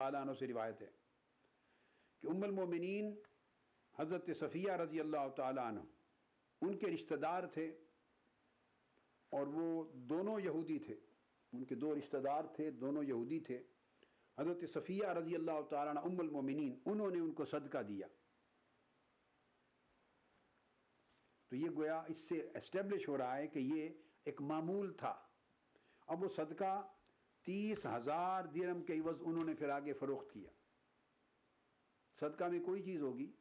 تعالیٰ عنہ سے روایت ہے کہ ام المومنین حضرت صفیہ رضی اللہ تعالیٰ عنہ ان کے رشتہ دار تھے، اور وہ دونوں یہودی تھے، ان کے دو رشتہ دار تھے، دونوں یہودی تھے۔ حضرت صفیہ رضی اللہ تعالیٰ عنہ ام المومنین، انہوں نے ان کو صدقہ دیا۔ تو یہ گویا اس سے اسٹیبلش ہو رہا ہے کہ یہ ایک معمول تھا۔ اب وہ صدقہ 30,000 درہم کے عوض انہوں نے پھر آگے فروخت کیا۔ صدقہ میں کوئی چیز ہوگی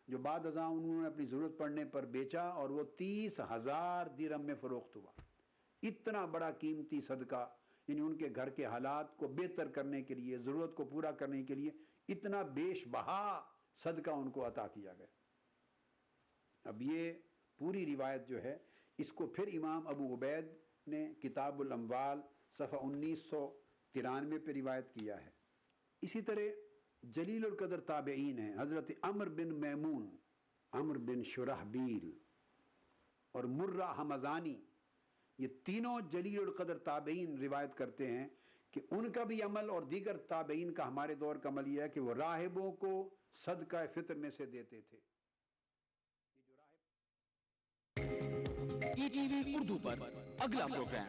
جو بعد ازاں انہوں نے اپنی ضرورت پڑنے پر بیچا اور وہ 30,000 درہم میں فروخت ہوا۔ اتنا بڑا قیمتی صدقہ، یعنی ان کے گھر کے حالات کو بہتر کرنے کے لیے، ضرورت کو پورا کرنے کے لیے اتنا بیش بہا صدقہ ان کو عطا کیا گیا۔ اب یہ پوری روایت جو ہے اس کو پھر امام ابو عبید نے کتاب الاموال صفحہ 1993 پہ روایت کیا ہے۔ اسی طرح جلیل القدر تابعین ہیں حضرت عمر بن میمون، عمر بن شرحبیل اور مرہ حمزانی، یہ تینوں جلیل القدر تابعین روایت کرتے ہیں کہ ان کا بھی عمل اور دیگر تابعین کا ہمارے دور کا عمل یہ ہے کہ وہ راہبوں کو صدقہ فطر میں سے دیتے تھے۔ یہ جو راہب ای ٹی وی اردو پر اگلا پروگرام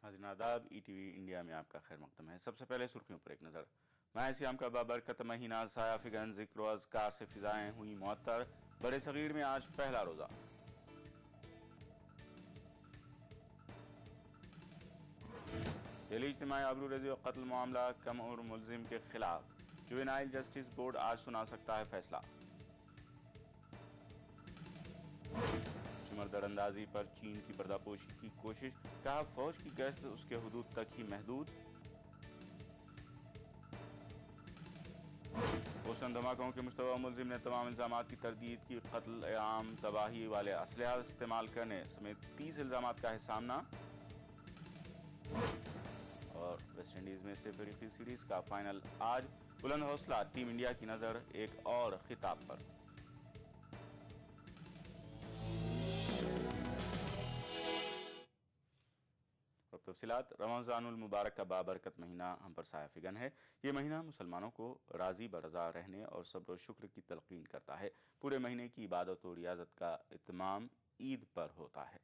ناظرین آداب، ای ٹی وی انڈیا میں آپ کا خیر مقدم ہے۔ سب سے پہلے سرخیوں پر ایک نظر۔ ماہ سیام کا بابرکت مہینہ، سایہ فگن ذکر و اذکار سے فضائیں ہوئی معطر۔ بڑے صغیر میں آج پہلا روزہ۔ دہلی اجتماعی آبروریزی و قتل معاملہ کم عمر ملزم کے خلاف جوینائل جسٹس بورڈ آج سنا سکتا ہے فیصلہ۔ چمر در اندازی پر چین کی پردہ پوشی کی کوشش، کہا فوج کی گشت اس کے حدود تک ہی محدود۔ بوسٹن دھماکوں کے مشتبہ ملزم نے تمام الزامات کی تردید کی، قتل عام، تباہی والے اسلحہ استعمال کرنے سمیت 30 الزامات کا ہے سامنا۔ اور ویسٹ انڈیز میں سے افریقی سیریز کا فائنل آج، بلند حوصلہ ٹیم انڈیا کی نظر ایک اور خطاب پر۔ اب تفصیلات۔ رمضان المبارک کا بابرکت مہینہ ہم پر سایہ فگن ہے۔ یہ مہینہ مسلمانوں کو راضی برضا رہنے اور صبر و شکر کی تلقین کرتا ہے۔ پورے مہینے کی عبادت و ریاضت کا اتمام عید پر ہوتا ہے۔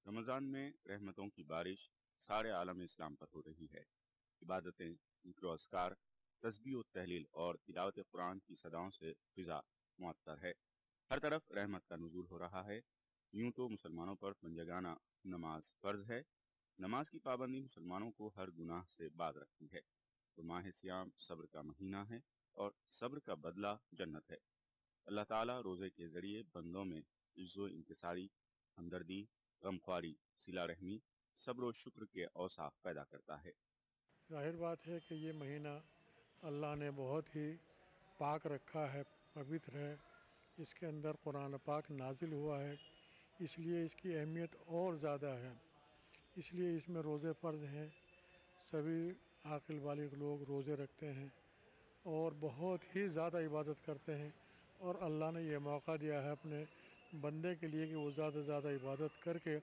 رمضان میں رحمتوں کی بارش سارے عالم اسلام پر ہو رہی ہے۔ عبادتیں، ذکر و اذکار، تسبیح و تحلیل اور تلاوت قرآن کی صداؤں سے فضا معطر ہے۔ ہر طرف رحمت کا نزول ہو رہا ہے۔ یوں تو مسلمانوں پر پنجگانہ نماز فرض ہے۔ نماز کی پابندی مسلمانوں کو ہر گناہ سے باز رکھتی ہے۔ تو ماہ سیام صبر کا مہینہ ہے اور صبر کا بدلہ جنت ہے۔ اللہ تعالیٰ روزے کے ذریعے بندوں میں عز و انکساری، ہمدردی، غمخواری، صلہ رحمی، صبر و شکر کے اوصاف پیدا کرتا ہے۔ ظاہر بات ہے کہ یہ مہینہ اللہ نے بہت ہی پاک رکھا ہے، پوتر ہے۔ اس کے اندر قرآن پاک نازل ہوا ہے، اس لیے اس کی اہمیت اور زیادہ ہے۔ اس لیے اس میں روزے فرض ہیں، سبھی عاقل بالغ لوگ روزے رکھتے ہیں اور بہت ہی زیادہ عبادت کرتے ہیں، اور اللہ نے یہ موقع دیا ہے اپنے بندے کے لیے کہ وہ زیادہ سے زیادہ عبادت کر کے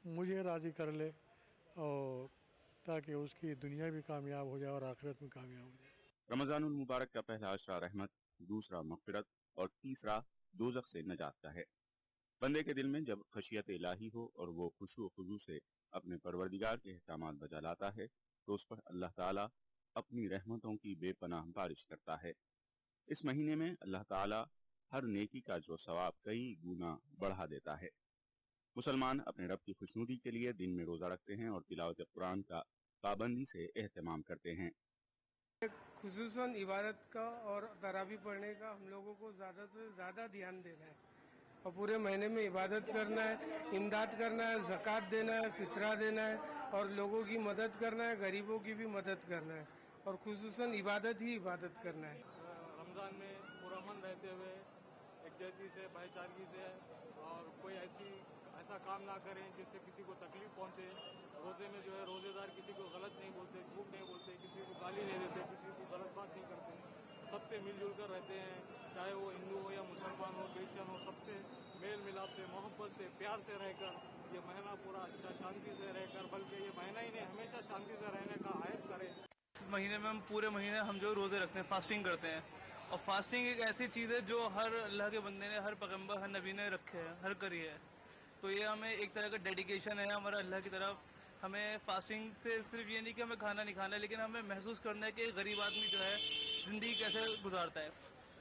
مجھے راضی کر لے، اور تاکہ اس کی دنیا بھی کامیاب ہو جائے اور آخرت میں کامیاب ہو جائے۔ رمضان المبارک کا پہلا عشرہ رحمت، دوسرا مغفرت اور تیسرا دوزخ سے نجات کا ہے۔ بندے کے دل میں جب خشیت الہی ہو اور وہ خشوع و خضوع سے اپنے پروردگار کے احکامات بجا لاتا ہے تو اس پر اللہ تعالیٰ اپنی رحمتوں کی بے پناہ بارش کرتا ہے۔ اس مہینے میں اللہ تعالیٰ ہر نیکی کا جو ثواب کئی گنا بڑھا دیتا ہے۔ مسلمان اپنے رب کی خوشنودی کے لیے دن میں روزہ رکھتے ہیں اور تلاوت قرآن کا پابندی سے اہتمام کرتے ہیں۔ خصوصاً عبادت کا اور تراویح پڑھنے کا ہم لوگوں کو زیادہ سے زیادہ دھیان دینا ہے، और पूरे महीने में इबादत करना है, इमदाद करना है, ज़कात देना है, फितरा देना है और लोगों की मदद करना है, गरीबों की भी मदद करना है और खुसूसन इबादत ही इबादत करना है। रमज़ान में पुरअमन रहते हुए एकजुटती से, भाईचारगी से और कोई ऐसा काम ना करें जिससे किसी को तकलीफ पहुंचे। रोज़े में जो है रोज़ेदार किसी को गलत नहीं बोलते, झूठ नहीं बोलते, किसी को गाली नहीं देते, किसी को गलत बात नहीं करते, सबसे मिलजुल कर रहते हैं, चाहे वो हिंदू हो या मुसलमान हो, क्रिश्चियन हो, सबसे मेल मिलाप से, मोहब्बत से, प्यार से रहकर ये महीना पूरा अच्छा शांति से रहकर, बल्कि ये महीना ही नहीं हमेशा शांति से रहने का आयत करें। इस महीने में हम पूरे महीने हम जो रोज़े रखते हैं, फास्टिंग करते हैं और फास्टिंग एक ऐसी चीज़ है जो हर अल्लाह के बंदे ने, हर पैगंबर, हर नबी ने रखे है, हर करी है। तो ये हमें एक तरह का डेडिकेशन है हमारा अल्लाह की तरफ। हमें फास्टिंग से सिर्फ ये नहीं कि हमें खाना नहीं खाना है, लेकिन हमें महसूस करना है कि गरीब आदमी जो है ज़िंदगी कैसे गुजारता है।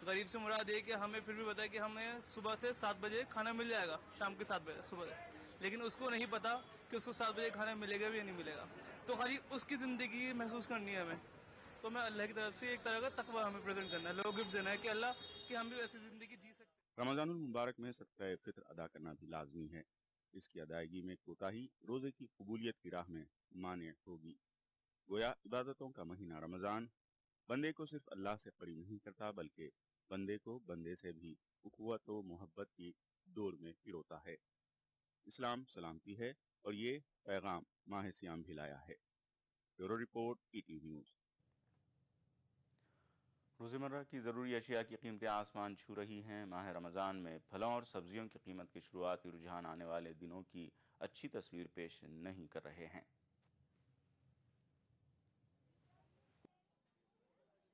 गरीब से मुराद ये कि हमें फिर भी पता है कि हमें सुबह से 7 बजे खाना मिल जाएगा, शाम के 7 बजे सुबह से, लेकिन उसको नहीं पता कि उसको 7 बजे खाना मिलेगा भी या नहीं मिलेगा। तो खाली उसकी ज़िंदगी महसूस करनी है हमें। तो मैं अल्लाह की तरफ से एक तरह का तकवा हमें प्रेजेंट करना है, लोगों को गिफ्ट देना है कि अल्लाह कि हम भी वैसी ज़िंदगी जी सकते हैं। रमज़ानुल मुबारक में सदका फित्र अदा करना भी लाजमी है। इसकी अदायगी में कोताही रोज़े की कबूलियत की राह में माने होगी। गोया इबादतों का महीना रमज़ान बंदे को सिर्फ अल्लाह से करीब नहीं करता, बल्कि बंदे को बंदे से भी उखुवत व मोहब्बत की डोर में पिरोता है। इस्लाम सलामती है और ये पैगाम माह सियाम भी लाया है। Bureau report, ETV news. रोज़मर्रा की ज़रूरी अशिया की कीमतें आसमान छू रही हैं। माह रमज़ान में फलों और सब्जियों की कीमत के शुरुआती रुझान आने वाले दिनों की अच्छी तस्वीर पेश नहीं कर रहे हैं।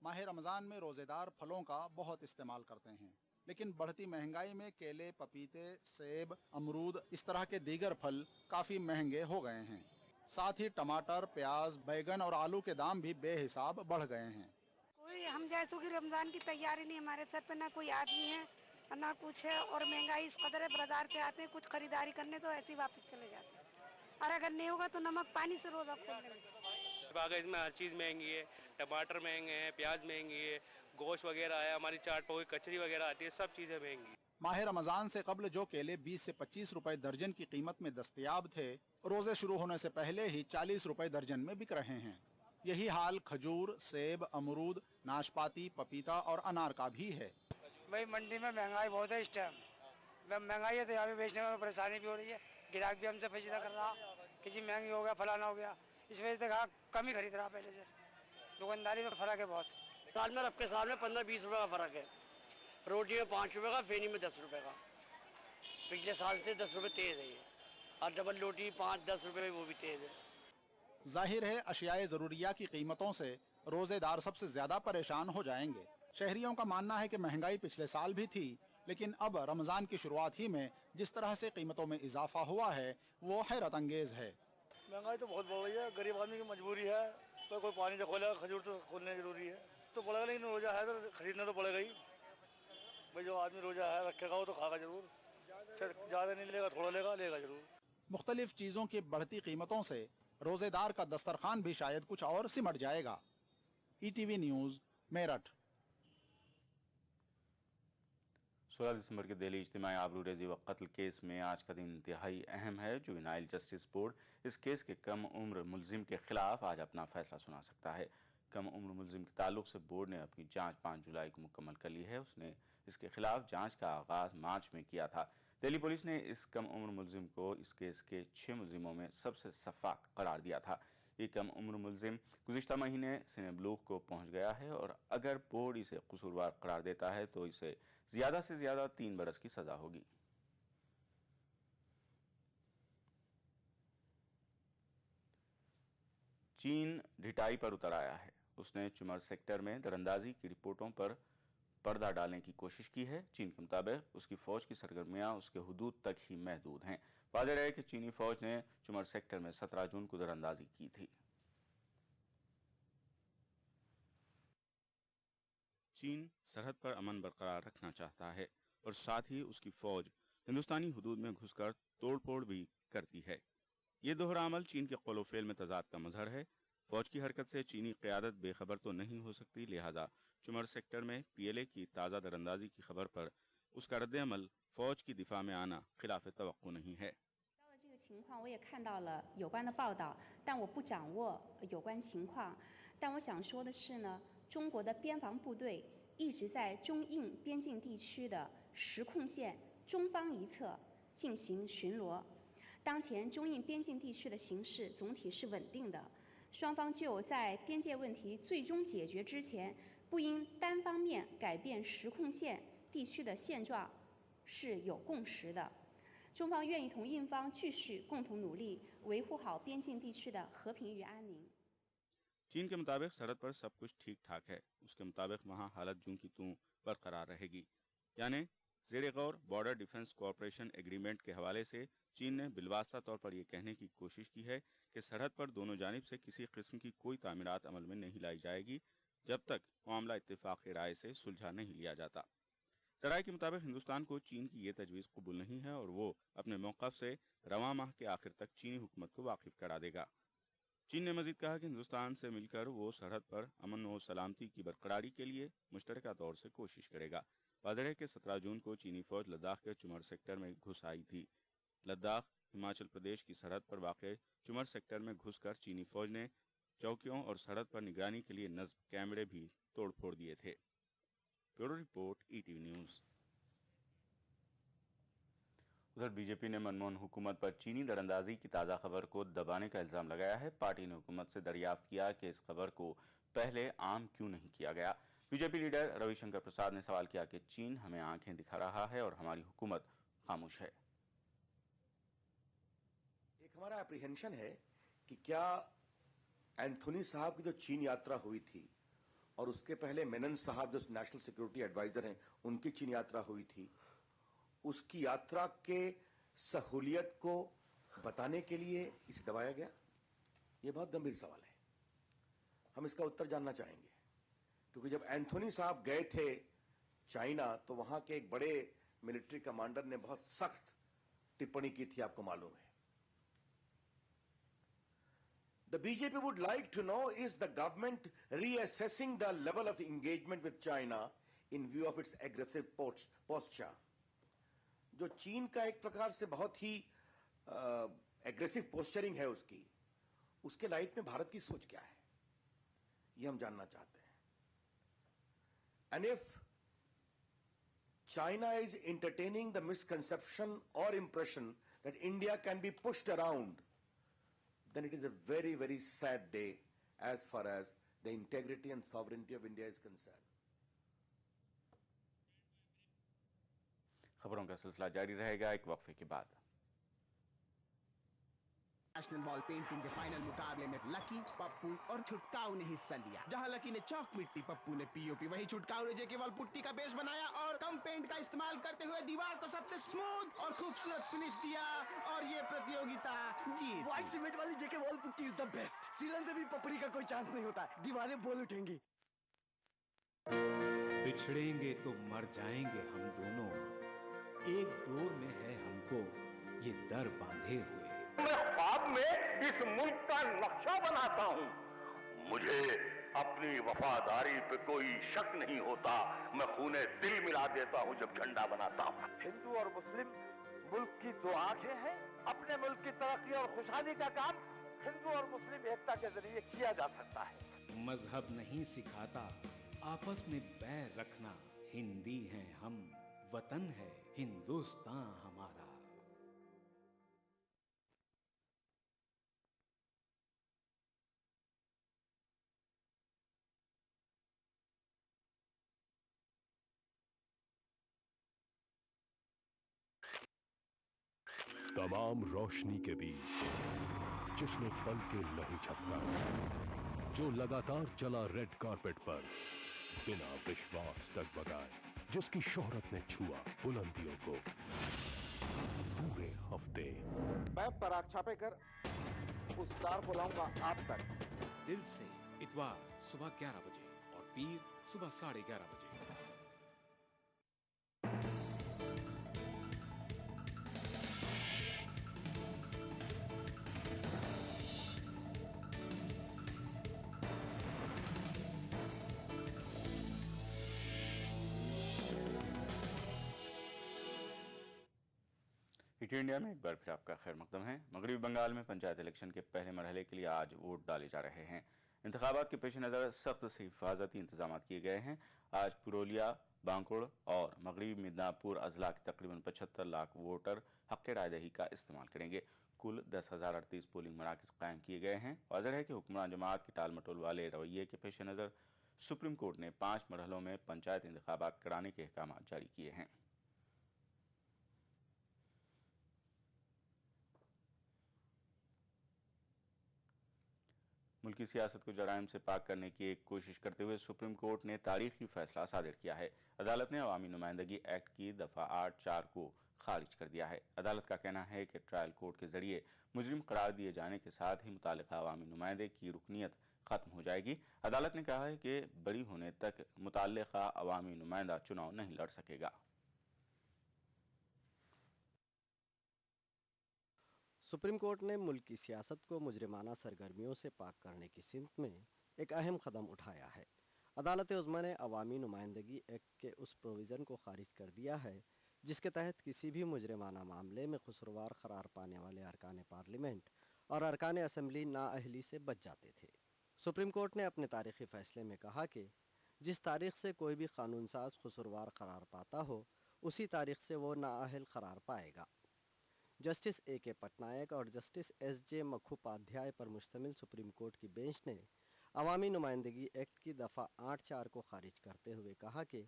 माह रमज़ान में रोज़ेदार फलों का बहुत इस्तेमाल करते हैं, लेकिन बढ़ती महंगाई में केले, पपीते, सेब, अमरूद इस तरह के दीगर फल काफ़ी महंगे हो गए हैं। साथ ही टमाटर, प्याज, बैगन और आलू के दाम भी बेहिसाब बढ़ गए हैं। कोई हम जैसों की रमज़ान की तैयारी नहीं, हमारे सर पे ना कोई आदमी है और ना कुछ है, और महंगाई इस कदर है, बाजार से आते हैं कुछ खरीदारी करने तो ऐसे ही वापस चले जाते हैं, और अगर नहीं होगा तो नमक पानी से रोज़ा खोलने में। इसमें हर चीज़ महंगी है, टमाटर महंगे हैं, प्याज महंगी है, गोश्त वगैरह है, हमारी चाट पकौड़ी, कचरी वगैरह आती है, सब चीज़ें महंगी। माह रमज़ान से कबल जो केले 20 से 25 रुपए दर्जन की कीमत में दस्तयाब थे, रोज़े शुरू होने से पहले ही 40 रुपए दर्जन में बिक रहे हैं। यही हाल खजूर, सेब, अमरूद, नाशपाती, पपीता और अनार का भी है। भाई मंडी में महंगाई बहुत है इस टाइम, महंगाई है तो यहाँ पे बेचने में परेशानी भी हो रही है, ग्राहक भी हमसे पेचीदा कर रहा कि जी महंगी हो गया, फलाना हो गया, इस वजह से ग्राहक कम ही खरीद रहा पहले से। दुकानदारी में फ़र्क है बहुत। साल में रब के साल में 15-20 रुपये का फ़र्क है। रोटी में 5 रुपये का, फेनी में 10 रुपये का। पिछले साल से 10 रुपये तेज़ है ये, और डबल रोटी 5-10 रुपये वो भी तेज़ है। जाहिर है अशियाए ज़रूरिया की कीमतों से रोज़ेदार सबसे ज़्यादा परेशान हो जाएंगे। शहरियों का मानना है कि महंगाई पिछले साल भी थी, लेकिन अब रमज़ान की शुरुआत ही में जिस तरह से कीमतों में इजाफा हुआ है वो हैरत अंगेज़ है। महंगाई तो बहुत बढ़ रही है, गरीब आदमी की मजबूरी है, तो कोई पानी से खोलेगा, खजूर तो खोलने जरूरी है, तो पड़ेगा, लेकिन रोज़ा है तो खरीदना तो पड़ेगा ही। भाई जो आदमी रोज़ा है रखेगा वो तो खागा जरूर, ज़्यादा नहीं लेगा, थोड़ा लेगा, लेगा जरूर। मुख्तलिफ चीज़ों की बढ़ती कीमतों से रोज़ेदार का दस्तरखान भी शायद कुछ और सिमट जाएगा। ETV news, Meerut. 16 दिसंबर के दिल्ली इज्तिमाई आबरूरेज़ी व कत्ल केस में आज का दिन इंतहाई अहम है। जुवेनाइल जस्टिस बोर्ड इस केस के कम उम्र मुलजिम के खिलाफ आज अपना फैसला सुना सकता है। कम उम्र मुलजिम के ताल्लुक से बोर्ड ने अपनी जांच 5 जुलाई को मुकम्मल कर ली है। उसने इसके खिलाफ जांच का आगाज़ मार्च में किया था। दिल्ली पुलिस ने इस कम उम्र मुलजिम को इस केस के 6 मुलजिमों में सबसे सफ़ाक करार दिया था। ये कम उम्र मुलजिम गुज़िश्ता महीने सिने-बलूग़ को पहुँच गया है और अगर बोर्ड इसे कसूरवार करार देता है तो इसे ज़्यादा से ज़्यादा 3 बरस की सज़ा होगी। चीन ढिठाई पर उतर आया है। उसने चुमर सेक्टर में दरअंदाजी की रिपोर्टों पर पर्दा डालने की कोशिश की है। चीन के मुताबिक उसकी फ़ौज की सरगर्मियाँ उसके हुदूद तक ही महदूद हैं। वाज़ेह है कि चीनी फ़ौज ने चुमर सेक्टर में 17 जून को दरअंदाजी की थी। चीन सरहद पर अमन बरकरार रखना चाहता है और साथ ही उसकी फ़ौज हिंदुस्तानी हुदूद में घुसकर तोड़-फोड़ भी करती है। ये दोहरा अमल चीन के कौल-ओ-फ़ेल में तज़ाद का मज़हर है। फ़ौज की हरकत से चीनी क़यादत बेखबर तो नहीं हो सकती, लिहाजा चुमर सेक्टर में PLA की ताज़ा दरअंदाजी की खबर पर उसका रद्द-ए-अमल फौज की दिफा में आना खिलाफ तवक्को नहीं है। 这个情况我也看到了有关的报道，但我不掌握有关情况。但我想说的是呢，中国的边防部队一直在中印边境地区的实控线中方一侧进行巡逻。当前中印边境地区的形势总体是稳定的，双方就在边界问题最终解决之前，不应单方面改变实控线地区的现状是有共识的。中方愿意同印方继续共同努力，维护好边境地区的和平与安宁。 चीन के मुताबिक सरहद पर सब कुछ ठीक ठाक है। उसके मुताबिक वहाँ हालत जूं की तूं बरकरार रहेगी। यानी ज़ेर गौर बॉर्डर डिफेंस कोऑपरेशन एग्रीमेंट के हवाले से चीन ने बिलवास्ता तौर पर यह कहने की कोशिश की है कि सरहद पर दोनों जानिब से किसी किस्म की कोई तामीरात अमल में नहीं लाई जाएगी जब तक मामला इत्तेफाक राय से सुलझा नहीं लिया जाता। जराये के मुताबिक हिंदुस्तान को चीन की ये तजवीज़ कबूल नहीं है और वो अपने मौक़िफ़ से रवां माह के आखिर तक चीनी हुकूमत को वाकिफ़ करा देगा। चीन ने मजीद कहा कि हिंदुस्तान से मिलकर वो सरहद पर अमन और सलामती की बरकरारी के लिए मुश्तरका तौर से कोशिश करेगा। वाज़ेह है कि 17 जून को चीनी फ़ौज लद्दाख के चुमर सेक्टर में घुस आई थी। लद्दाख हिमाचल प्रदेश की सरहद पर वाक़ चुमर सेक्टर में घुसकर चीनी फ़ौज ने चौकियों और सरहद पर निगरानी के लिए नस्ब कैमरे भी तोड़ फोड़ दिए थे। Bureau report ETV news. उधर बीजेपी ने मनमोहन हुकूमत पर चीनी दरअंदाजी की ताज़ा खबर को दबाने का इल्ज़ाम लगाया है। पार्टी ने हुकूमत से दरियाफ्त किया कि इस खबर को पहले आम क्यों नहीं किया गया। बीजेपी लीडर रविशंकर प्रसाद ने सवाल किया कि चीन हमें आंखें दिखा रहा है और हमारी हुकूमत खामोश है। एक हमारा एप्रीहेंशन है कि क्या एंथोनी साहब की जो चीन यात्रा हुई थी और उसके पहले मेनन साहब जो नेशनल सिक्योरिटी एडवाइजर हैं उनकी चीन यात्रा हुई थी, उसकी यात्रा के सहूलियत को बताने के लिए इसे दबाया गया? ये बहुत गंभीर सवाल है। हम इसका उत्तर जानना चाहेंगे क्योंकि जब एंथोनी साहब गए थे चाइना तो वहां के एक बड़े मिलिट्री कमांडर ने बहुत सख्त टिप्पणी की थी, आपको मालूम है। The BJP would like to know, is the government reassessing the level of engagement with China in view of its aggressive posture? जो चीन का एक प्रकार से बहुत ही एग्रेसिव पोस्चरिंग है उसके लाइट में भारत की सोच क्या है, ये हम जानना चाहते हैं। And if China is entertaining the misconception or impression that India can be pushed around, then it is a very, very sad day as far as the integrity and sovereignty of India is concerned. खबरों का सिलसिला जारी रहेगा एक वक्फे के बाद। National ball painting के final मुकाबले में लकी, पप्पू और छुटकाऊ ने हिस्सा लिया। जहां लकी ने चौक मिट्टी, पप्पू ने पीओपी, वहीं छुटकाऊ ने जेके वॉल पुट्टी का बेस बनाया और कम पेंट का इस्तेमाल करते हुए दीवार को सबसे स्मूथ और खूबसूरत फिनिश दिया और ये प्रतियोगिता जीत। व्हाइट सीमेंट वाली JK wall putty is the best. सीलन से भी पपड़ी का कोई चांस नहीं होता, दीवारें बोल उठेंगी। बिछड़ेंगे तो मर जाएंगे हम दोनों, एक डोर में है हमको ये दर बांधे हुए। मैं ख्वाब में इस मुल्क का नक्शा बनाता हूँ, मुझे अपनी वफादारी पे कोई शक नहीं होता। मैं खूने दिल मिला देता हूँ जब झंडा बनाता हूँ। हिंदू और मुस्लिम मुल्क की दो आंखें हैं। अपने मुल्क की तरक्की और खुशहाली का काम हिंदू और मुस्लिम एकता के जरिए किया जा सकता है। मजहब नहीं सिखाता आपस में बैर रखना। हिंदी हैं हम, वतन है हिंदुस्तान हमारा। तमाम रोशनी के बीच जिसने पल के नहीं झपका, जो लगातार चला रेड कारपेट पर बिना विश्वास डगमगाए, जिसकी शोहरत ने छुआ बुलंदियों को पूरे हफ्ते। मैं पराग छापे कर उस स्टार को लाऊंगा आप तक। दिल से इतवार सुबह 11 बजे और पीर सुबह 11:30 बजे। हिट इंडिया में एक बार फिर आपका खैर मकदम है। मगरबी बंगाल में पंचायत इलेक्शन के पहले मरहले के लिए आज वोट डाले जा रहे हैं। इंतखाबात के पेश नज़र सख्त से हिफाजती इंतजाम किए गए हैं। आज पुरुलिया, बांकुड़ और मगरबी मिदनापुर अजला के तकरीबन 75 लाख वोटर हक़ रायदही का इस्तेमाल करेंगे। कुल 10,038 पोलिंग मराकज़ कायम किए गए हैं। वाज़ेह है कि हुक्मरान जमात के टाल मटोल वाले रवैये के पेश नज़र सुप्रीम कोर्ट ने 5 मरहलों में पंचायत इंतखाबात कराने के अहकाम जारी किए हैं। मुल्की सियासत को जराइम से पाक करने की एक कोशिश करते हुए सुप्रीम कोर्ट ने तारीखी फैसला सादिर किया है। अदालत ने अवामी नुमाइंदगी एक्ट की दफ़ा 8(4) को खारिज कर दिया है। अदालत का कहना है कि ट्रायल कोर्ट के जरिए मुजरिम करार दिए जाने के साथ ही मुतालिका अवामी नुमाइंदे की रुकनियत खत्म हो जाएगी। अदालत ने कहा है कि बरी होने तक मुतालिका अवामी नुमाइंदा चुनाव नहीं लड़ सकेगा। सुप्रीम कोर्ट ने मुल्क की सियासत को मुजरिमाना सरगर्मियों से पाक करने की सिमत में एक अहम कदम उठाया है। अदालत उज़्मा ने अवामी नुमाइंदगी एक्ट के उस प्रोविज़न को खारिज कर दिया है जिसके तहत किसी भी मुजरिमाना मामले में कसूरवार करार पाने वाले अरकान पार्लियामेंट और अरकान असम्बली नाअहली से बच जाते थे। सुप्रीम कोर्ट ने अपने तारीखी फैसले में कहा कि जिस तारीख से कोई भी कानून साज कसूरवार करार पाता हो उसी तारीख से वो नाअहल करार पाएगा। Justice A.K. पटनायक और जस्टिस S.J. मुखोपाध्याय पर मुश्तमिल सुप्रीम कोर्ट की बेंच ने अवामी नुमाइंदगी एक्ट की दफ़ा 8(4) को खारिज करते हुए कहा कि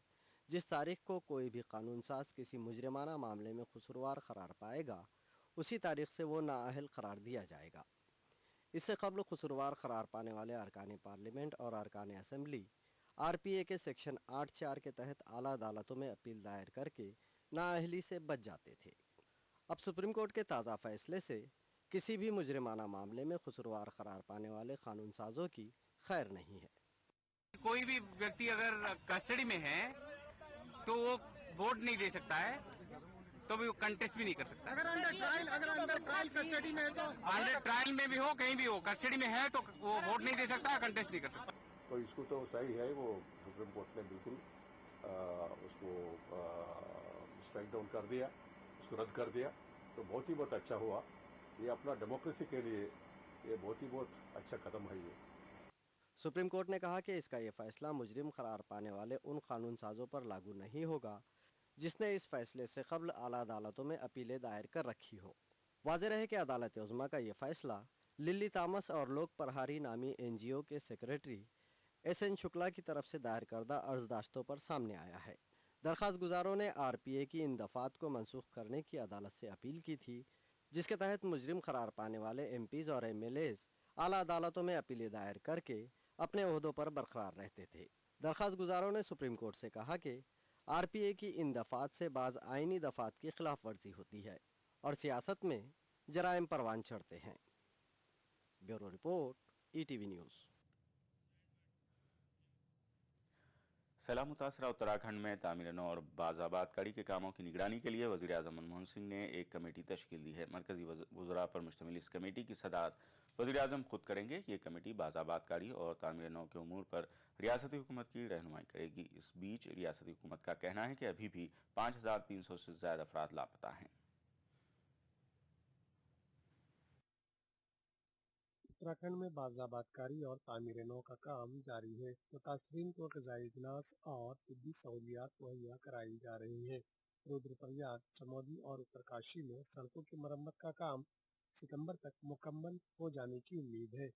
जिस तारीख को कोई भी कानून साज किसी मुजरिमाना मामले में कसूरवार करार पाएगा उसी तारीख से वो नाअहल करार दिया जाएगा। इससे कबल कसूरवार करार पाने वाले अरकान पार्लियामेंट और अरकान असम्बली RPA के सेक्शन 8(4) के तहत आला अदालतों में अपील दायर करके नाअहली से बच जाते थे। अब सुप्रीम कोर्ट के ताज़ा फैसले से किसी भी मुजरिमाना मामले में कसूरवार करार पाने वाले कानून साजों की खैर नहीं है। कोई भी व्यक्ति अगर कस्टडी में है तो वो वोट नहीं दे सकता है, तो भी वो कंटेस्ट भी नहीं कर सकता। अगर अंडर ट्रायल कस्टडी में है तो अंडर ट्रायल में भी हो, कहीं भी हो, कस्टडी में है तो वो वोट नहीं दे सकता, कंटेस्ट नहीं कर सकता। तो इसको तो सही है, वो सुप्रीम कोर्ट ने बिल्कुल उसको स्ट्राइक डाउन कर दिया, उसको रद्द कर दिया, तो बहुत अच्छा हुआ। ये अपना डेमोक्रेसी के लिए ये बहुत अच्छा कदम है। ये सुप्रीम कोर्ट ने कहा कि इसका ये फैसला मुजरिम करार पाने वाले उन कानून साजों पर लागू नहीं होगा जिसने इस फैसले से कबल आला अदालतों में अपीलें दायर कर रखी हो। वाज़ेह रहे कि अदालत उज़्मा का ये फैसला लिली तामस और लोक प्रहारी नामी NGO के सेक्रेटरी SN शुक्ला की तरफ से दायर करदा अर्जदाश्तों पर सामने आया है। दरख्वास्त गुजारों ने RPA की इन दफ़ात को मनसूख करने की अदालत से अपील की थी जिसके तहत मुजरिम करार पाने वाले MPs और MLAs आला अदालतों में अपीलें दायर करके अपने ओहदों पर बरकरार रहते थे। दरख्वास्त गुजारों ने सुप्रीम कोर्ट से कहा कि RPA की इन दफ़ात से बाज़ आइनी दफ़ात की खिलाफ वर्जी होती है और सियासत में जराइम परवान चढ़ते हैं। Bureau report ETV news. सैलाब मुतासरा उत्तराखंड में तामीर और बाज़ाबादकारी के कामों की निगरानी के लिए वज़ीर आज़म मनमोहन सिंह ने एक कमेटी तश्कील दी है। मरकज़ी वज़रा पर मुश्तमिल इस कमेटी की सदारत वज़ीर आज़म खुद करेंगे। ये कमेटी बाज़ाबादकारी और तामीर नौ के उमूर पर रियासती हुकूमत की रहनुमाई करेगी। इस बीच रियासती हुकूमत का कहना है कि अभी भी 5,300 से ज़्यादा अफराद लापता हैं। उत्तराखंड में बाज़ाबादकारी और तामीर नौ का काम जारी है। मुतासरीन को ग़िज़ाई अजनास और तिब्बी सहूलियात मुहैया कराई जा रही हैं। रुद्रप्रयाग, चमोली और उत्तरकाशी में सड़कों की मरम्मत का काम सितंबर तक मुकम्मल हो जाने की उम्मीद है।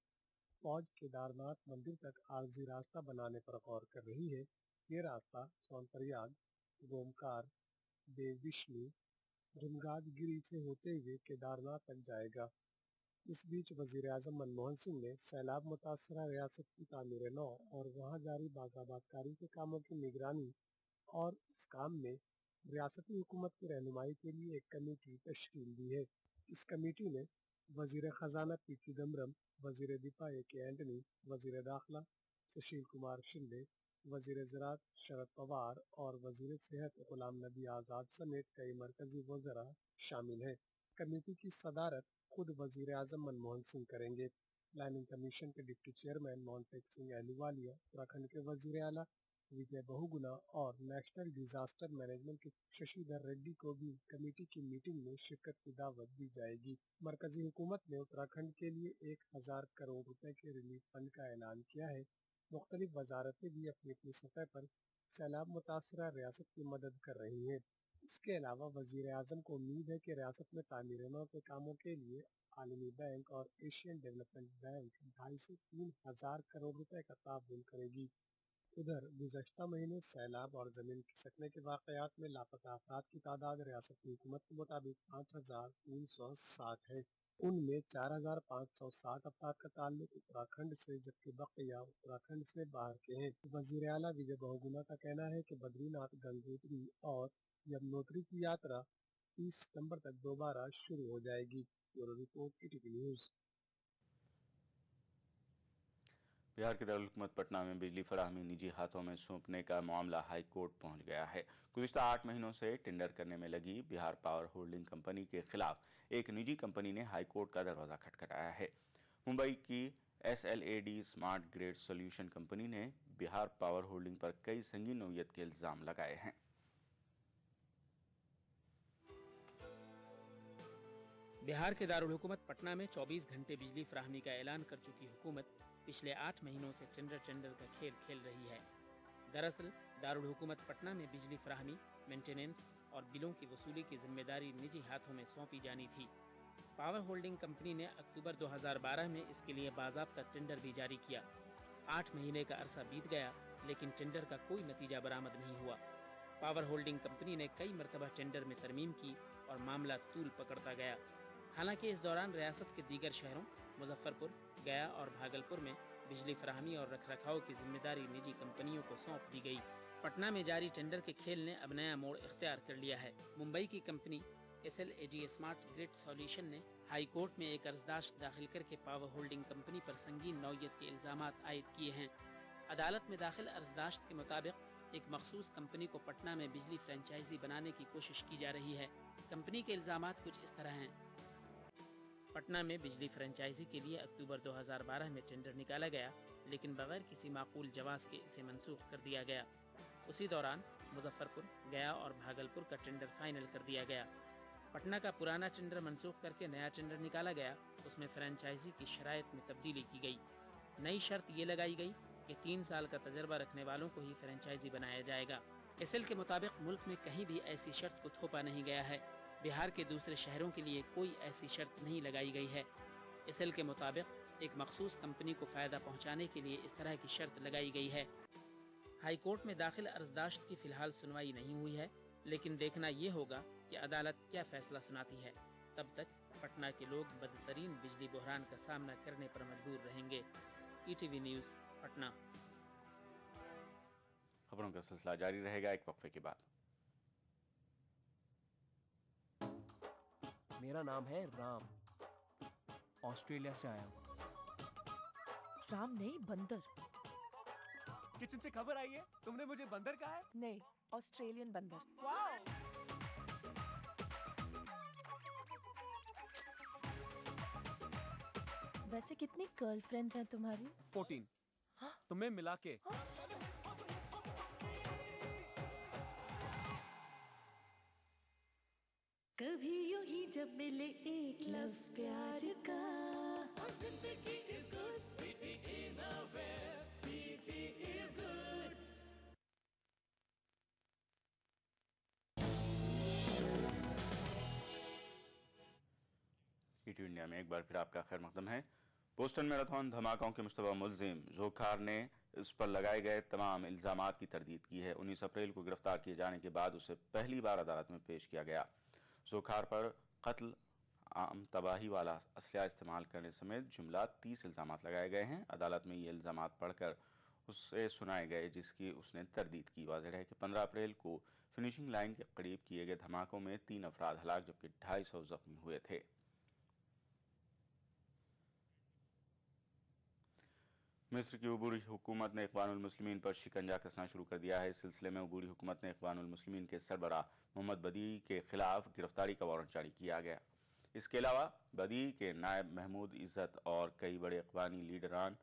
फौज केदारनाथ मंदिर तक आर्जी रास्ता बनाने पर गौर कर रही है। ये रास्ता सोनप्रयाग, गोमकार, देवविष्णु, धुनगादगिरी से होते हुए केदारनाथ तक जाएगा। इस बीच वज़ीर आज़म मनमोहन सिंह ने सैलाब मुतासरा रियासत की तामीर नौ और वहाँ जारी बाज़ाबादकारी के कामों की निगरानी और इस काम में रियासती हुकूमत की रहनुमाई के लिए एक कमेटी तश्कील दी है। इस कमेटी में वज़ीर ख़जाना P चिदम्बरम, वज़ीर दिफा A.K. एंटनी, वज़ीर दाखिला सुशील कुमार शिंदे, वज़ीर ज़राअत शरद पवार और वज़ीर सेहत ग़ुलाम नबी आज़ाद समेत कई मरकज़ी वज़रा शामिल हैं। कमेटी की सदारत खुद वज़ीर आज़म मनमोहन सिंह करेंगे। प्लानिंग कमीशन के डिप्टी चेयरमैन मोहनटेक सिंह अहलूवालिया, उत्तराखंड के वज़ीर आला وجے بہوگنا اور نیشنل ڈیزاسٹر مینجمنٹ کے ششی دھر ریڈی کو بھی کمیٹی کی میٹنگ میں شرکت کی دعوت دی جائے گی۔ مرکزی حکومت نے اتراکھنڈ کے لیے 1000 کروڑ روپے کے ریلیف فنڈ کا اعلان کیا ہے۔ مختلف وزارتیں بھی اپنی اپنی سطح پر سیلاب متاثرہ ریاست کی مدد کر رہی ہیں۔ اس کے علاوہ وزیر اعظم کو امید ہے کہ ریاست میں تعمیر نو کے کاموں کے لیے عالمی بینک اور ایشین ڈیولپمنٹ بینک 2.5 سے 3,000 کروڑ روپے کا تعاون کرے گی۔ ادھر گزشتہ مہینے سیلاب اور زمین کھسکنے کے واقعات میں لاپتہ افراد کی تعداد ریاست کی حکومت کے مطابق 5,360 ہے۔ ان میں 4,560 افراد کا تعلق اتراکھنڈ سے جبکہ بقیہ اتراکھنڈ سے باہر کے ہیں۔ وزیر اعلیٰ وجے بہوگنا کا کہنا ہے کہ بدری ناتھ گنگوتری اور یمنوتری کی یاترا 30 ستمبر تک دوبارہ شروع ہو جائے گی۔ Bureau report ETV news. Bihar کے دارالحکومت پٹنہ میں بجلی فراہمی نجی ہاتھوں میں سونپنے کا معاملہ ہائی کورٹ پہنچ گیا ہے۔ گزشتہ 8 مہینوں سے ٹینڈر کرنے میں لگی بہار پاور ہولڈنگ کمپنی کے خلاف ایک نجی کمپنی نے ہائی کورٹ کا دروازہ کھٹکھٹایا ہے۔ ممبئی کی SLAD smart grid solution company نے بہار پاور ہولڈنگ پر کئی سنگین نوعیت کے الزام لگائے ہیں۔ بہار کے دارالحکومت پٹنہ میں 24 گھنٹے بجلی فراہمی کا اعلان کر چکی حکومت پچھلے 8 مہینوں سے ٹینڈر کا کھیل کھیل رہی ہے۔ دراصل دارالحکومت پٹنہ میں بجلی فراہمی، مینٹیننس اور بلوں کی وصولی کی ذمہ داری نجی ہاتھوں میں سونپی جانی تھی۔ پاور ہولڈنگ کمپنی نے اکتوبر 2012 میں اس کے لیے باضابطہ ٹینڈر بھی جاری کیا۔ 8 مہینے کا عرصہ بیت گیا لیکن ٹینڈر کا کوئی نتیجہ برآمد نہیں ہوا۔ پاور ہولڈنگ کمپنی نے کئی مرتبہ ٹینڈر میں ترمیم کی اور معاملہ طول پکڑتا گیا۔ حالانکہ اس دوران ریاست کے دیگر شہروں مظفر پور، گیا اور بھاگلپور میں بجلی فراہمی اور رکھ رکھاؤ کی ذمہ داری نجی کمپنیوں کو سونپ دی گئی۔ پٹنہ میں جاری ٹینڈر کے کھیل نے اب نیا موڑ اختیار کر لیا ہے۔ ممبئی کی company SLAG smart grid solution نے ہائی کورٹ میں ایک عرضداشت داخل کر کے پاور ہولڈنگ کمپنی پر سنگین نوعیت کے الزامات عائد کیے ہیں۔ عدالت میں داخل عرضداشت کے مطابق ایک مخصوص کمپنی کو پٹنہ میں بجلی فرینچائزی بنانے کی کوشش کی جا رہی ہے۔ کمپنی کے الزامات کچھ اس طرح ہیں۔ پٹنہ میں بجلی فرینچائزی کے لیے اکتوبر 2012 میں ٹینڈر نکالا گیا لیکن بغیر کسی معقول جواز کے اسے منسوخ کر دیا گیا۔ اسی دوران مظفر پور، گیا اور بھاگلپور کا ٹینڈر فائنل کر دیا گیا۔ پٹنہ کا پرانا ٹینڈر منسوخ کر کے نیا ٹینڈر نکالا گیا، اس میں فرینچائزی کی شرائط میں تبدیلی کی گئی۔ نئی شرط یہ لگائی گئی کہ 3 سال کا تجربہ رکھنے والوں کو ہی فرینچائزی بنایا جائے گا۔ SL کے مطابق ملک میں کہیں بھی ایسی شرط کو تھوپا نہیں گیا ہے۔ بہار کے دوسرے شہروں کے لیے کوئی ایسی شرط نہیں لگائی گئی ہے۔ SL کے مطابق ایک مخصوص کمپنی کو فائدہ پہنچانے کے لیے اس طرح کی شرط لگائی گئی ہے۔ ہائی کورٹ میں داخل عرضداشت کی فی الحال سنوائی نہیں ہوئی ہے، لیکن دیکھنا یہ ہوگا کہ عدالت کیا فیصلہ سناتی ہے۔ تب تک پٹنہ کے لوگ بدترین بجلی بحران کا سامنا کرنے پر مجبور رہیں گے۔ ETV news Patna. خبروں کا سلسلہ جاری رہے گا ایک وقفے کے بعد۔ میرا نام ہے رام، آسٹریلیا سے آیا ہوں۔ رام نہیں، بندر۔ کچن سے خبر آئی ہے، تم نے مجھے بندر کہا ہے؟ نہیں، آسٹریلین بندر۔ واو! ویسے کتنی گرل فرینڈز ہیں تمہاری؟ 14 تمہیں ملا کے۔ کبھی یوں ہی جب ملے ایک لفظ پیار کا، زندگی is good, beauty in a way, beauty is good. ETV India میں ایک بار پھر آپ کا خیر مقدم ہے۔ بوسٹن میراتھن دھماکوں کے مشتبہ ملزم زوکھار نے اس پر لگائے گئے تمام الزامات کی تردید کی ہے۔ 19 اپریل کو گرفتار کیے جانے کے بعد اسے پہلی بار عدالت میں پیش کیا گیا۔ زوکھار پر قتل، عام تباہی والا اسلحہ استعمال کرنے سمیت جملہ 30 الزامات لگائے گئے ہیں۔ عدالت میں یہ الزامات پڑھ کر اسے سنائے گئے جس کی اس نے تردید کی۔ واضح ہے کہ 15 اپریل کو فنشنگ لائن کے قریب کیے گئے دھماکوں میں 3 افراد ہلاک جبکہ 250 زخمی ہوئے تھے۔ مصر کی عبوری حکومت نے اخوان المسلمین پر شکنجہ کسنا شروع کر دیا ہے۔ اس سلسلے میں عبوری حکومت نے اخوان المسلمین کے سربراہ محمد بدیعی کے خلاف گرفتاری کا وارنٹ جاری کیا گیا۔ اس کے علاوہ بدیعی کے نائب محمود عزت اور کئی بڑے اخوانی لیڈران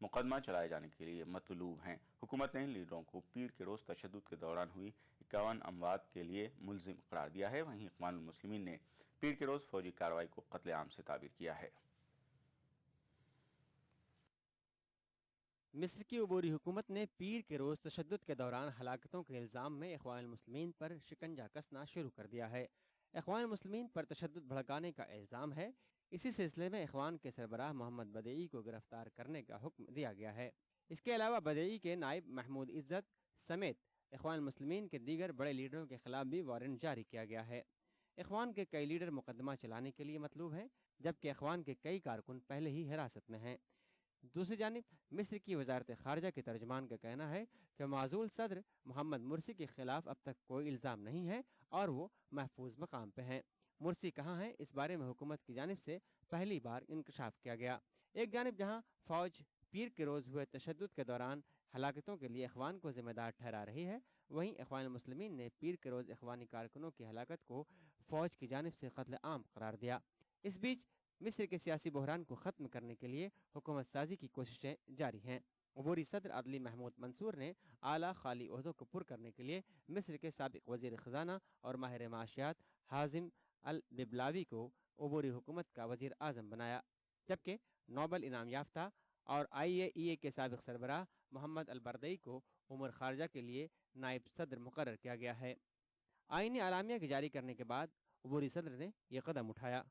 मुकदमा चलाए जाने के लिए मतलूब हैं। हुकूमत ने इन लीडरों को पीर के रोज़ तशद्दुद के दौरान हुई 51 अमवात के लिए मुलजिम करार दिया है। वहीं इख्वानुल मुस्लिमीन ने पीर के रोज़ फौजी कार्रवाई को कत्लेआम से ताबीर किया है। मिस्र की अबूरी हुकूमत ने पीर के रोज़ तशद्दुद के दौरान हलाकतों के इल्ज़ाम में इख्वानुल मुस्लिमीन पर शिकंजा कसना शुरू कर दिया है। इख्वानुल मुस्लिमीन पर तशद्दुद भड़काने का इल्ज़ाम है। इसी सिलसिले में इख्वान के सरबराह मोहम्मद बदेई को गिरफ्तार करने का हुक्म दिया गया है। इसके अलावा बदेई के नायब महमूद इज़्ज़त समेत इख्वानुल मुस्लिमीन के दीगर बड़े लीडरों के खिलाफ भी वारंट जारी किया गया है। इख्वान के कई लीडर मुकदमा चलाने के लिए मतलूब हैं, जबकि इख्वान के कई कारकुन पहले ही हिरासत में हैं। दूसरी जानिब मिस्र की वजारत खारजा के तर्जमान का कहना है कि माजूल सदर मोहम्मद मुर्सी के खिलाफ अब तक कोई इल्ज़ाम नहीं है और वो महफूज मकाम पे हैं। मुर्सी कहाँ हैं, इस बारे में हुकूमत की जानिब से पहली बार इंकशाफ किया गया। एक जानिब जहाँ फौज पीर के रोज़ हुए तशद्दुद के दौरान हलाकतों के लिए इख्वान को जिम्मेदार ठहरा रही है, वहीं इख्वानुल मुस्लिमीन ने पीर के रोज़ इख्वानी कारकुनों की हलाकत को फौज की जानिब से कत्ल आम करार दिया। इस बीच मिस्र के सियासी बहरान को ख़त्म करने के लिए हुकूमत साजी की कोशिशें जारी हैं। अबूरी सदर अदली महमूद मंसूर ने आला खाली ओहदों को पुर करने के लिए मिस्र के साबिक वज़ीर ख़ज़ाना और माहिर माशियात हाजिम अल बिबलावी को अबूरी हुकूमत का वज़ीर आज़म बनाया, जबकि नोबल इनाम याफ्ता और IAEA के साबिक सरबराह मोहम्मद अल बरदई को उमर खारजा के लिए नायब सदर मुकर्रर किया गया है। आईनी आलामिया के जारी करने के बाद अबूरी सदर ने यह कदम उठाया।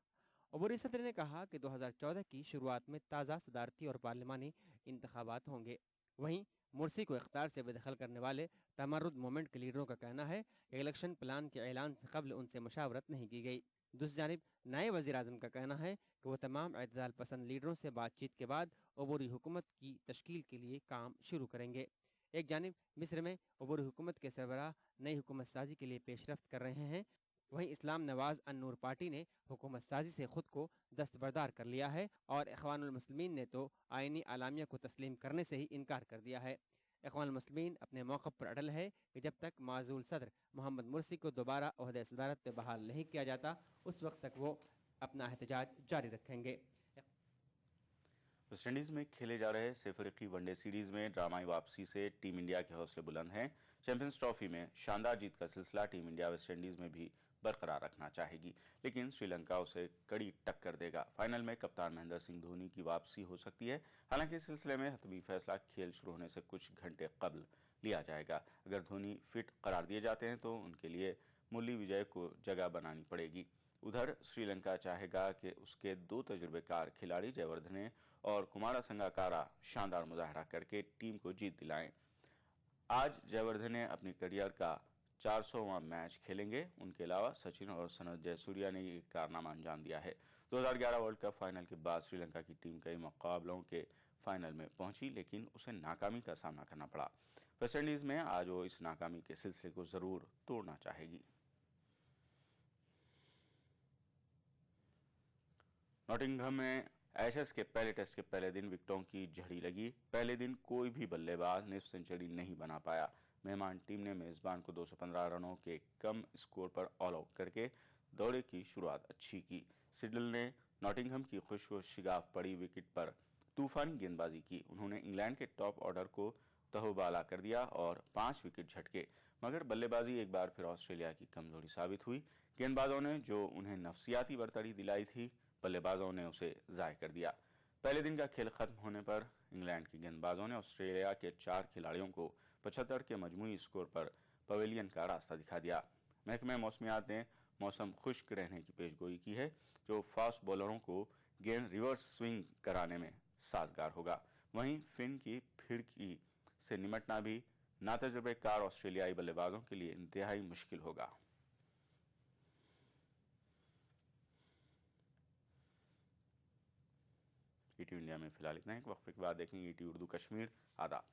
अबूरी सदर ने कहा कि 2014 की शुरुआत में ताज़ा सदारती और पार्लिमानी इंतखाबात होंगे। वहीं मुर्सी को इख्तियार से बेदखल करने वाले तमर्रुद मूवमेंट के लीडरों का कहना है कि इलेक्शन प्लान के ऐलान से कबल उनसे मशावरत नहीं की गई। दूसरी जानिब नए वज़ीर आज़म का कहना है कि वो तमाम एतदाल पसंद लीडरों से बातचीत के बाद अबूरी हुकूमत की तश्कील के लिए काम शुरू करेंगे। एक जानिब मिस्र में अबूरी हुकूमत के सरबराह नई हुकूमत साजी के लिए पेशरफ्त कर रहे हैं, वहीं इस्लाम नवाज अन-नूर पार्टी ने हुकूमत साजी से खुद को दस्तबरदार कर लिया है और इख्वानुल मुस्लिमीन ने तो आईनी आलामिया को तस्लीम करने से ही इनकार कर दिया है। इख्वानुल मुस्लिमीन अपने मौक़िफ़ पर अटल है कि जब तक माजूल सदर मोहम्मद मुर्सी को दोबारा ओहदे सदारत पे बहाल नहीं किया जाता, उस वक्त तक वो अपना एहतजाज जारी रखेंगे। वेस्ट इंडीज़ में खेले जा रहे अफ्रीकी वनडे सीरीज़ में ड्रामाई वापसी से टीम इंडिया के हौसले बुलंद हैं। चैंपियंस ट्रॉफी में शानदार जीत का सिलसिला टीम इंडिया वेस्ट इंडीज़ में भी बरकरार रखना चाहेगी, लेकिन श्रीलंका उसे कड़ी टक्कर देगा। फाइनल में कप्तान महेंद्र सिंह धोनी की वापसी हो सकती है। हालांकि इस सिलसिले में हतमी फैसला खेल शुरू होने से कुछ घंटे कबल लिया जाएगा। अगर धोनी फिट करार दिए जाते हैं तो उनके लिए मुरली विजय को जगह बनानी पड़ेगी। उधर श्रीलंका चाहेगा कि उसके दो तजुर्बेकार खिलाड़ी जयवर्धने और कुमारा संगाकारा शानदार मुजाहरा करके टीम को जीत दिलाएं। आज जयवर्धने अपनी करियर का 400वां मैच खेलेंगे। उनके अलावा सचिन और सनत जयसूर्या ने ये कारनामा अंजाम दिया है। 2011 वर्ल्ड कप फाइनल के बाद श्रीलंका की टीम कई मुकाबलों के फाइनल में पहुंची, लेकिन उसे नाकामी का सामना करना पड़ा। वेस्ट इंडीज़ में आज वो इस नाकामी के सिलसिले को ज़रूर तोड़ना चाहेगी। नॉटिंघम में एशेज के पहले टेस्ट के पहले दिन विकेटों की झड़ी लगी। पहले दिन कोई भी बल्लेबाज निस्फ सेंचुरी नहीं बना पाया। मेहमान टीम ने मेज़बान को 215 रनों के कम स्कोर पर ऑल आउट करके दौरे की शुरुआत अच्छी की। सिडल ने नॉटिंघम की खुश व शिगाफ पड़ी विकेट पर तूफानी गेंदबाजी की। उन्होंने इंग्लैंड के टॉप ऑर्डर को तहबाला कर दिया और 5 विकेट झटके, मगर बल्लेबाजी एक बार फिर ऑस्ट्रेलिया की कमजोरी साबित हुई। गेंदबाजों ने जो उन्हें नफसियाती बरतरी दिलाई थी, बल्लेबाजों ने उसे ज़ाय कर दिया। पहले दिन का खेल खत्म होने पर इंग्लैंड के गेंदबाजों ने ऑस्ट्रेलिया के 4 खिलाड़ियों को 75 के मजमूई स्कोर पर पवेलियन का रास्ता दिखा दिया। महकमे मौसमियात ने मौसम खुश्क रहने की पेशगोई की है, जो फास्ट बॉलरों को गेंद रिवर्स स्विंग कराने में साजगार होगा। वहीं फिन की फिरकी से निमटना भी नातजुर्बेकार ऑस्ट्रेलियाई बल्लेबाजों के लिए इंतहाई मुश्किल होगा। ईटी इंडिया में फिलहाल इतना ही। वक्फे के बाद देखेंगे ईटी उर्दू कश्मीर। आदाब।